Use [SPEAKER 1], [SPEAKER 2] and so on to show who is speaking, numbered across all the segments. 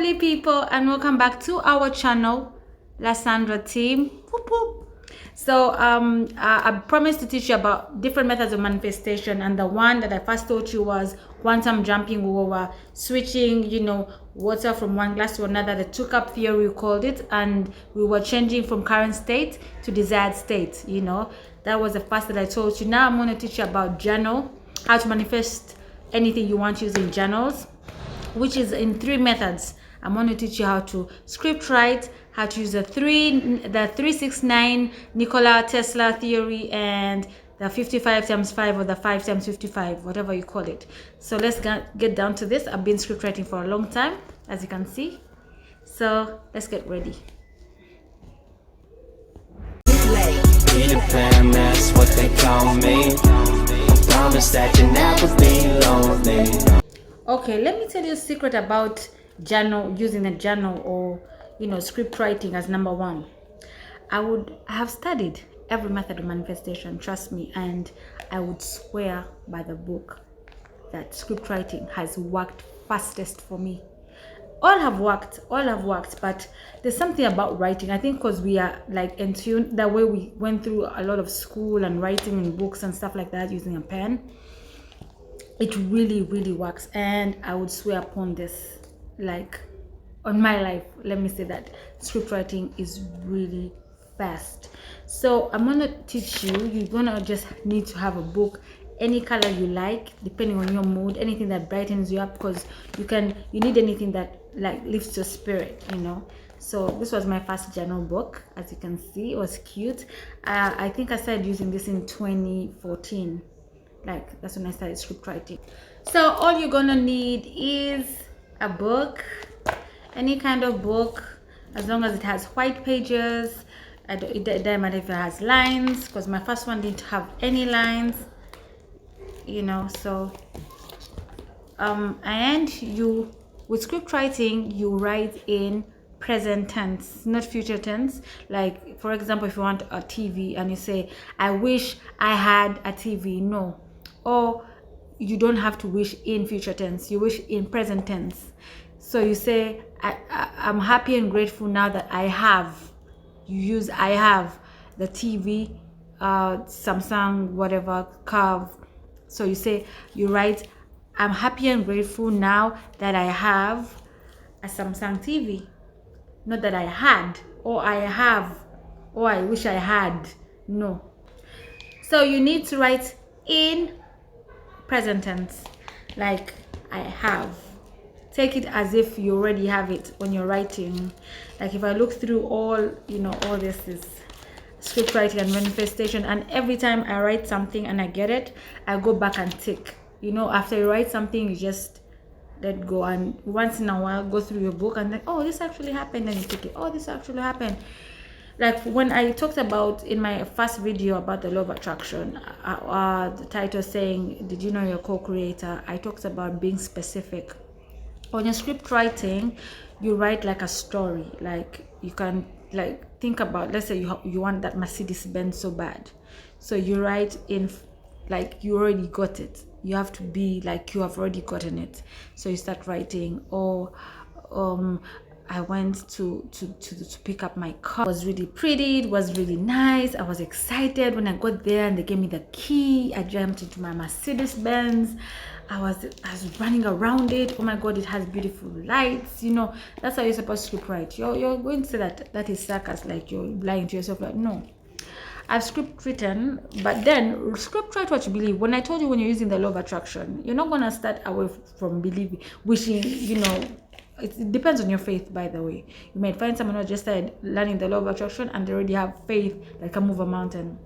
[SPEAKER 1] lovely people, and welcome back to our channel, Lasandra team. Whoop, whoop. So I promised to teach you about different methods of manifestation, and the one that I first taught you was quantum jumping. We were switching, water from one glass to another. The 2-cup theory, we called it, and we were changing from current state to desired state. That was the first that I taught you. Now I'm going to teach you about journal, how to manifest anything you want using journals, which is in 3 methods. I'm going to teach you how to script write, how to use the 369 Nikola Tesla theory, and the 55 times 5 or the 5 times 55, whatever you call it. So let's get down to this. I've been script writing for a long time, as you can see. So let's get ready.
[SPEAKER 2] That's what they call me. Promise that you never be lonely.
[SPEAKER 1] Okay, let me tell you a secret about journal, using a journal or script writing as number 1. I have studied every method of manifestation, trust me, and I would swear by the book that script writing has worked fastest for me. All have worked, but there's something about writing. I think because we are like in tune, that way we went through a lot of school and writing in books and stuff like that using a pen. It really works, and I would swear upon this, like on my life, let me say that script writing is really fast. So I'm gonna teach you. You're gonna just need to have a book, any color you like, depending on your mood, anything that brightens you up, because you need anything that like lifts your spirit, So this was my first journal book. As you can see, it was cute. I think I started using this in 2014. Like that's when I started script writing. So all you're gonna need is a book, any kind of book, as long as it has white pages. It doesn't matter if it has lines, because my first one didn't have any lines, So and you, with script writing, you write in present tense, not future tense. Like for example, if you want a TV and you say, I wish I had a TV, no. Or you don't have to wish in future tense, you wish in present tense. So you say, I'm happy and grateful now that I have. You use I have the TV, Samsung, whatever, curve. So you write, I'm happy and grateful now that I have a Samsung TV. Not that I had, or I have, or I wish I had. No. So you need to write in present tense, like I have. Take it as if you already have it when you're writing. Like if I look through all this is script writing and manifestation, and every time I write something and I get it, I go back and tick. After you write something, you just let go, and once in a while go through your book and then, oh, this actually happened, and you tick it. Oh, this actually happened. Like when I talked about in my first video about the law of attraction, the title saying, did you know you're a co-creator? I talked about being specific. On your script writing, you write like a story. Like you can think about, let's say you want that Mercedes Benz so bad, so you write in like you already got it. You have to be like you have already gotten it. So you start writing, or I went to pick up my car. It was really pretty, it was really nice. I was excited when I got there and they gave me the key. I jumped into my Mercedes Benz. I was running around it. Oh my god, it has beautiful lights. That's how you're supposed to script write. You're going to say that is sarcasm, like you're lying to yourself. Like, no, I've script written, but then script write what you believe. When I told you, when you're using the law of attraction, you're not gonna start away from believing, wishing, it depends on your faith, by the way. You might find someone who just started learning the law of attraction and they already have faith that can move a mountain.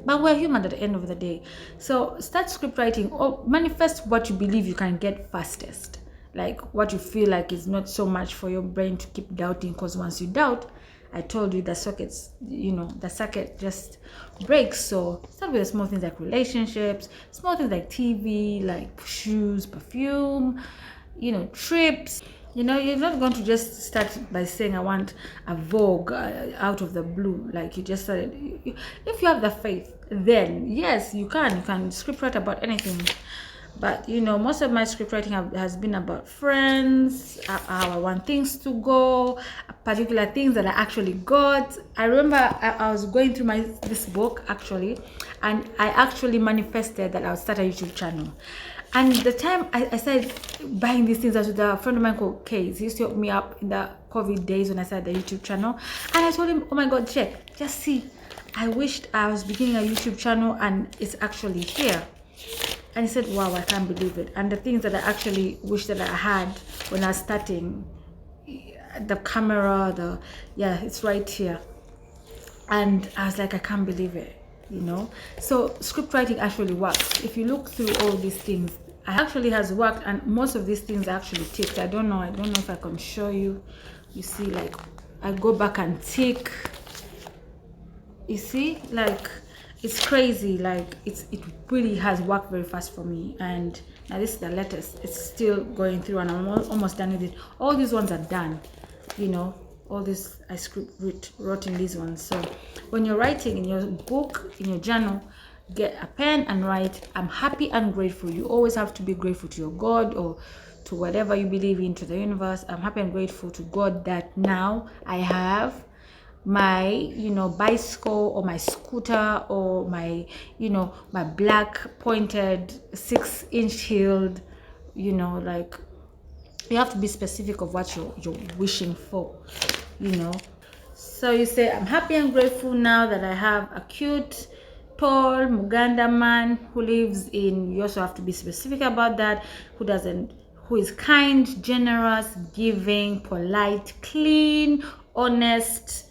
[SPEAKER 1] But we're human at the end of the day. So start script writing, or manifest what you believe you can get fastest. Like what you feel like is not so much for your brain to keep doubting, because once you doubt, I told you the sockets, the circuit just breaks. So start with the small things like relationships, small things like TV, like shoes, perfume, trips. You're not going to just start by saying, I want a Vogue out of the blue. Like you just started. If you have the faith, then yes, you can script write about anything. But most of my script writing has been about friends, how I want things to go, particular things that I actually got. I remember I was going through this book actually, and I actually manifested that I would start a YouTube channel. And the time I started buying these things, I was with a friend of mine called Case. He used to help me up in the COVID days when I started the YouTube channel. And I told him, oh my God, check, just see, I wished I was beginning a YouTube channel and it's actually here. And he said, wow, I can't believe it. And the things that I actually wish that I had when I was starting, the camera, it's right here. And I was like, I can't believe it, So script writing actually works. If you look through all these things, it actually has worked, and most of these things are actually ticked. I don't know if I can show you. You see, like, I go back and tick. You see, like, it's crazy. Like, it really has worked very fast for me. And now this is the latest. It's still going through, and I'm almost done with it. All these ones are done, all this I wrote in these ones. So when you're writing in your book, in your journal, get a pen and write, I'm happy and grateful. You always have to be grateful to your God or to whatever you believe in, to the universe. I'm happy and grateful to God that now I have my bicycle or my scooter or my my black pointed 6-inch heeled, like, you have to be specific of what you're wishing for, So you say, I'm happy and grateful now that I have a cute, tall Muganda man who lives in, you also have to be specific about that, who is kind, generous, giving, polite, clean, honest,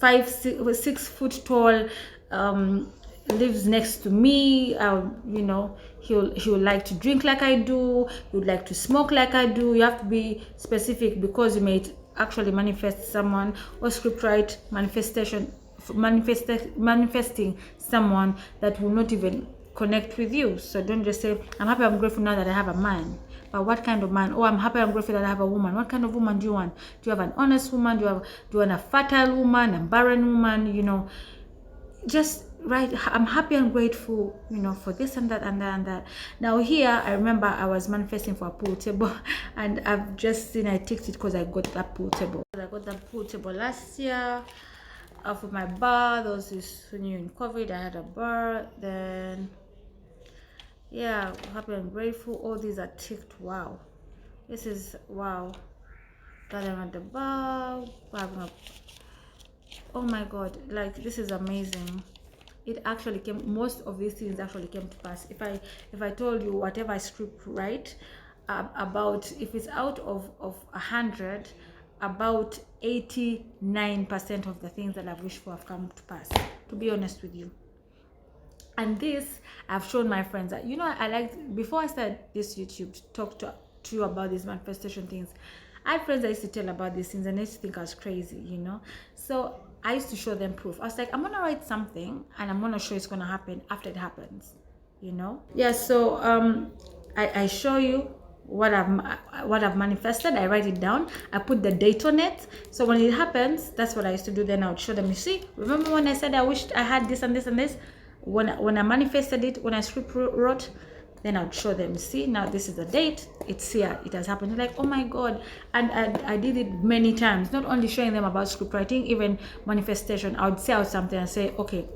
[SPEAKER 1] 6 foot tall, lives next to me. He'll like to drink like I do. He would like to smoke like I do. You have to be specific, because you may actually manifest someone, or script write manifesting someone that will not even connect with you. So don't just say, I'm happy, I'm grateful now that I have a man. But what kind of man? Oh, I'm happy, I'm grateful that I have a woman. What kind of woman do you want? Do you have an honest woman? Do you want a fertile woman, a barren woman? Just write, I'm happy and grateful, for this and that and that and that. Now here, I remember I was manifesting for a pool table, and I've just seen I ticked it because I got that pool table. I got that pool table last year. For my bar, those who knew in COVID, I had a bar. Then, yeah, happy and grateful. All these are ticked. Wow, this is wow. Gathering at the bar, oh my God, like, this is amazing. It actually came, most of these things actually came to pass. If I told you whatever I script write, about, if it's out of 100, about 89% of the things that I've wished for have come to pass, to be honest with you. And this, I've shown my friends that, I like, before I started this YouTube, to talk to you about these manifestation things, I had friends I used to tell about these things, and they used to think I was crazy, So I used to show them proof. I was like, I'm gonna write something, and I'm gonna show it's gonna happen after it happens, Yeah. So I show you what I've manifested. I write it down. I put the date on it. So when it happens, that's what I used to do. Then I would show them. You see, remember when I said I wished I had this and this and this? When I manifested it, when I script wrote, then I'd show them, see, now this is the date, it's here, it has happened. They're like, oh my God. And I did it many times, not only showing them about script writing, even manifestation. I would say out something and say, okay,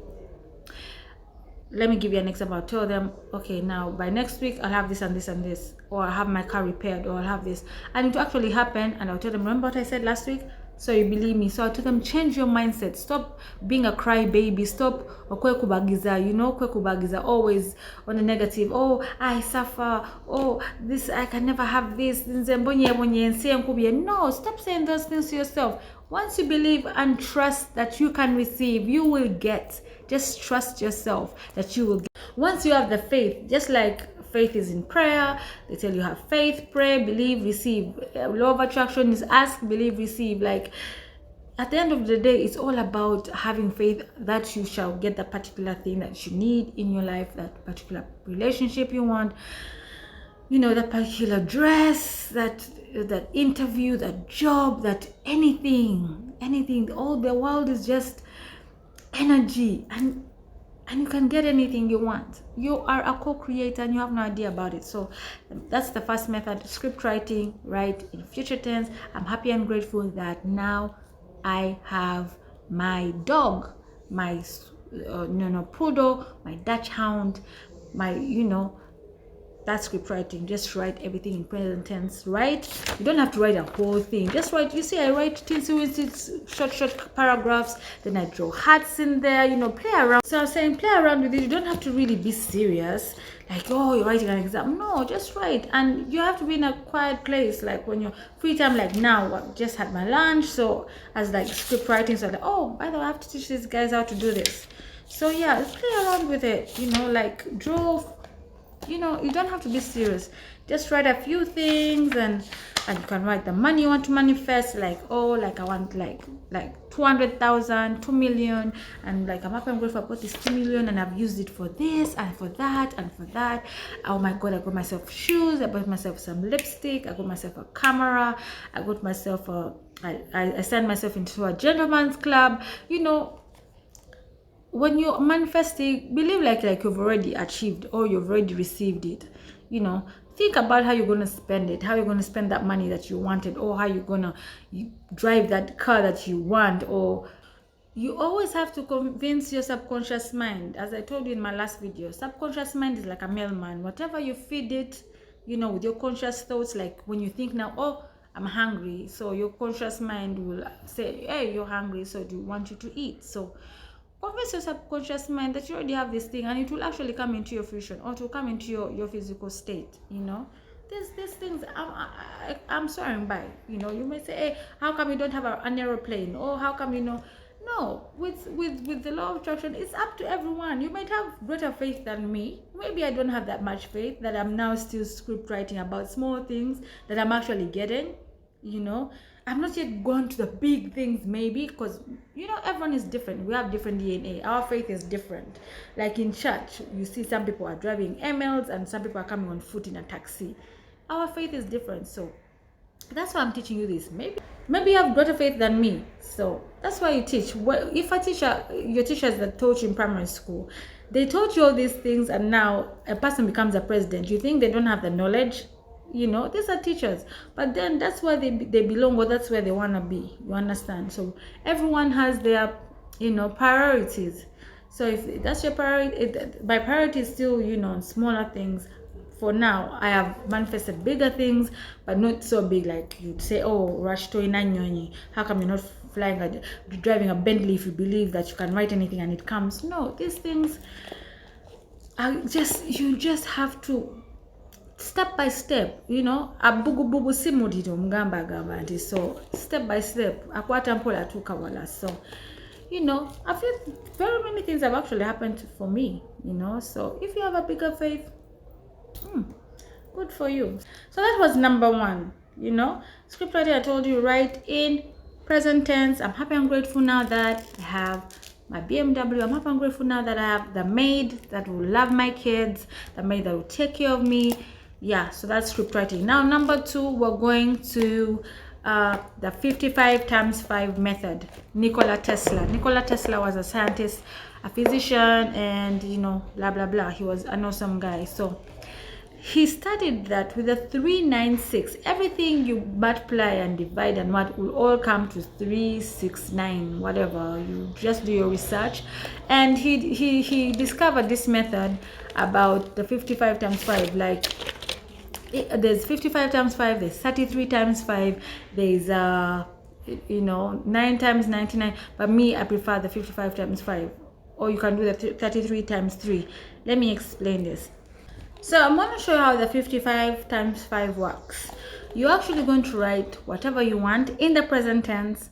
[SPEAKER 1] let me give you an example. I'll tell them, okay, now by next week I'll have this and this and this, or I'll have my car repaired, or I'll have this, and it will actually happen. And I'll tell them, remember what I said last week? So you believe me. So I told them, change your mindset. Stop being a crybaby. Stop kubagiza, always on the negative. Oh, I suffer. Oh, this, I can never have this. No, stop saying those things to yourself. Once you believe and trust that you can receive, you will get. Just trust yourself that you will get. Once you have the faith, just like faith is in prayer, they tell you have faith, pray, believe, receive. Law of attraction is ask, believe, receive. Like, at the end of the day, it's all about having faith that you shall get the particular thing that you need in your life, that particular relationship you want, that particular dress, that interview, that job, that anything. All the world is just energy, and and you can get anything you want. You are a co-creator and you have no idea about it. So that's the first method, script writing. Write in future tense. I'm happy and grateful that now I have my dog, my poodle, my Dutch hound, my that's script writing. Just write everything in present tense, right? You don't have to write a whole thing. Just write. You see, I write short paragraphs. Then I draw hearts in there. Play around. So I'm saying, play around with it. You don't have to really be serious. Like, oh, you're writing an exam. No, just write. And you have to be in a quiet place. Like when you're free time, like now, I just had my lunch. So as like script writing, so like, oh, by the way, I have to teach these guys how to do this. So yeah, play around with it. Like draw. You don't have to be serious. Just write a few things, and you can write the money you want to manifest, like, oh, like I want like 200,000, 2 million, and like I'm happy and grateful about this 2 million, and I've used it for this and for that and for that. Oh my god, I got myself shoes, I bought myself some lipstick, I got myself a camera, I got myself I signed myself into a gentleman's club. When you're manifesting, believe like you've already achieved or you've already received it. Think about how you're going to spend it, how you're going to spend that money that you wanted, or how you're going to drive that car that you want. Or you always have to convince your subconscious mind. As I told you in my last video, subconscious mind is like a mailman. Whatever you feed it, with your conscious thoughts, like when you think now, oh, I'm hungry, so your conscious mind will say, hey, you're hungry, so do you want you to eat? So convince your subconscious mind that you already have this thing, and it will actually come into your fruition, or to come into your physical state. These things I'm swearing by. You may say, hey, how come you don't have an aeroplane? Or how come no, with the law of attraction, it's up to everyone. You might have greater faith than me. Maybe I don't have that much faith, that I'm now still script writing about small things that I'm actually getting. I'm not yet gone to the big things, maybe, because everyone is different. We have different DNA. Our faith is different. Like in church, you see some people are driving MLs and some people are coming on foot in a taxi. Our faith is different. So that's why I'm teaching you this. Maybe you have greater faith than me. So that's why you teach. If your teachers that taught you in primary school, they taught you all these things, and now a person becomes a president, you think they don't have the knowledge? These are teachers, but then that's where they belong, or that's where they want to be. You understand? So everyone has their priorities. So if that's your priority, my priority is still smaller things. For now, I have manifested bigger things, but not so big like you'd say, oh, rush to inanyoni, how come you're not driving a Bentley if you believe that you can write anything and it comes? No, these things are you just have to step by step, abugu simudito mgamba gamba nti. So step by step akwata mpola tukawala. So I feel very many things have actually happened for me. So if you have a bigger faith, good for you. So that was number 1. Script writing, I told you, write in present tense. I'm happy and grateful now that I have my BMW. I'm happy and grateful now that I have the maid that will love my kids, the maid that will take care of me. Yeah, so that's script writing. Now number 2, we're going to the 55 times 5 method. Nikola Tesla was a scientist, a physician, and blah blah blah. He was an awesome guy. So he studied that with a 396, everything you multiply and divide and what will all come to 369, whatever. You just do your research. And he discovered this method about the 55 times 5. Like there's 55 times 5, there's 33 times 5, there's 9 times 99, but me, I prefer the 55 times 5, or you can do the 33 times 3. Let me explain this. So I'm going to show you how the 55 times 5 works. You're actually going to write whatever you want in the present tense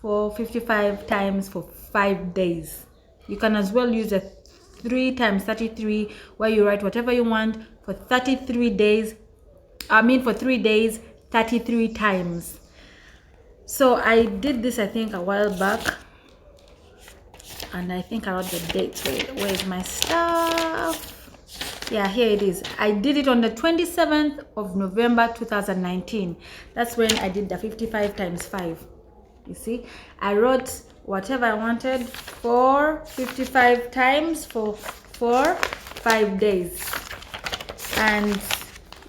[SPEAKER 1] for 55 times for 5 days. You can as well use a 3 times 33 where you write whatever you want for 33 days. For 3 days, 33 times. So I did this, I think, a while back, and I think I wrote the date. Where is my stuff? Yeah, here it is. I did it on the 27th of November 2019. That's when I did the 55 times 5. You see, I wrote whatever I wanted for 55 times for 5 days, and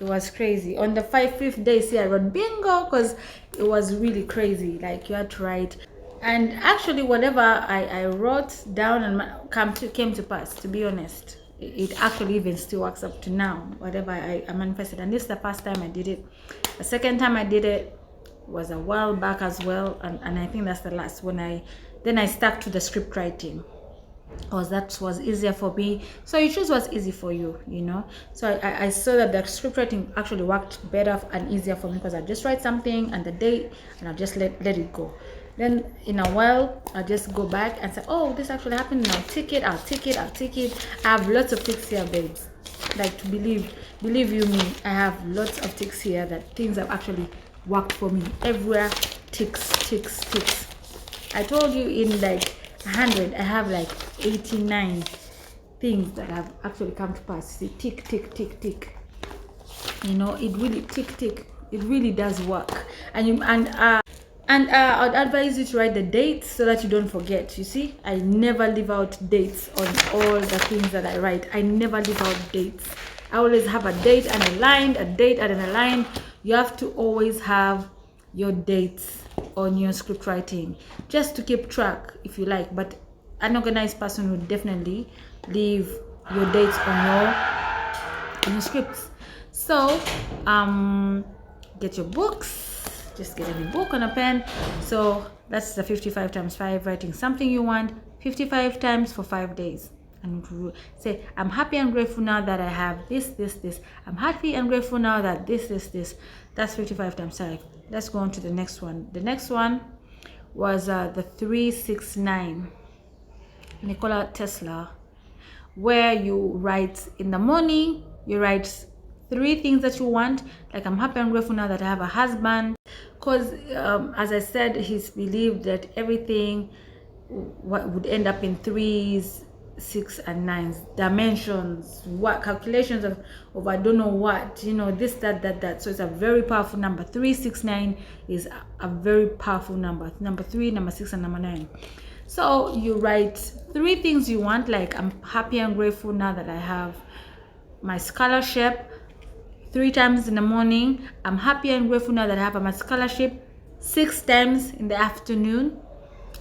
[SPEAKER 1] it was crazy. On the 5th day, see, I wrote bingo because it was really crazy. Like, you had to write, and actually whatever I wrote down and came to pass. To be honest, it actually even still works up to now. Whatever I manifested, and this is the first time I did it. The second time I did it was a while back as well, and I think that's the last when I stuck to the script writing, because that was easier for me. So you choose what's easy for you, you know. So I saw that the script writing actually worked better and easier for me, because I just write something and the date, and I just let it go. Then in a while I just go back and say, oh, this actually happened, and I'll tick it. I have lots of ticks here, babes. Like, to believe you me, I have lots of ticks here that things have actually worked for me. Everywhere ticks. I told you in like 100 I have like 89 things that have actually come to pass. See, tick. You know, it really tick. It really does work. And I'd advise you to write the dates so that you don't forget. You see, I never leave out dates on all the things that I write. I never leave out dates. I always have a date and a line. You have to always have your dates on your script writing, just to keep track if you like. But an organized person would definitely leave your dates on your scripts. So get your books. Just get any book and a pen. So that's the 55 times 5, writing something you want 55 times for 5 days. And say, I'm happy and grateful now that I have this. I'm happy and grateful now that this. That's 55 times 5. Let's go on to the next one. The next one was the 369 Nikola Tesla, where you write in the morning, you write 3 things that you want. Like, I'm happy and grateful now that I have a husband, because as I said, he's believed that everything would end up in 3s, 6 and 9s dimensions, what calculations of I don't know what, you know, this, that. So it's a very powerful number. 369 is a very powerful number. Number 3, number 6 and number 9. So you write 3 things you want, like, I'm happy and grateful now that I have my scholarship, 3 times in the morning. I'm happy and grateful now that I have my scholarship, 6 times in the afternoon.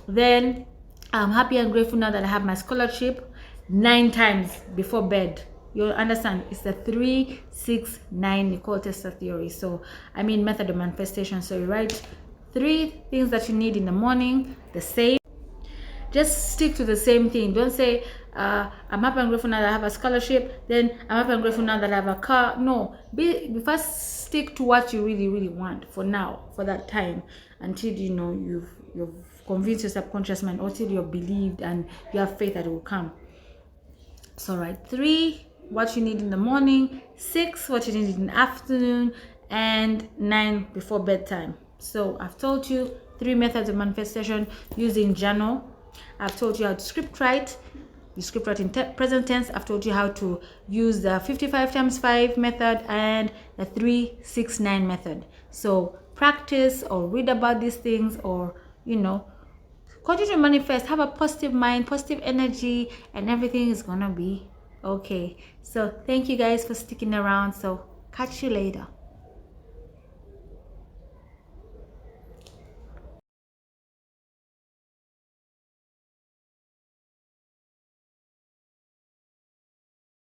[SPEAKER 1] Then I'm happy and grateful now that I have my scholarship, 9 times before bed. You understand? It's the 3, 6, 9 Nikola Tesla theory. So I mean method of manifestation. So you write 3 things that you need in the morning, the same. Just stick to the same thing. Don't say I'm happy and grateful now that I have a scholarship, then I'm happy and grateful now that I have a car. No, first stick to what you really want for now, for that time, until you know you've convinced your subconscious mind, or till you're believed and you have faith that it will come. So write 3 what you need in the morning, 6 what you need in the afternoon, and 9 before bedtime. So I've told you 3 methods of manifestation using journal. I've told you how to script write. You script write in present tense. I've told you how to use the 55 times 5 method and the 3, 6, 9 method. So practice or read about these things, or you know, continue to manifest. Have a positive mind, positive energy, and everything is gonna be okay. So thank you guys for sticking around. So catch you later.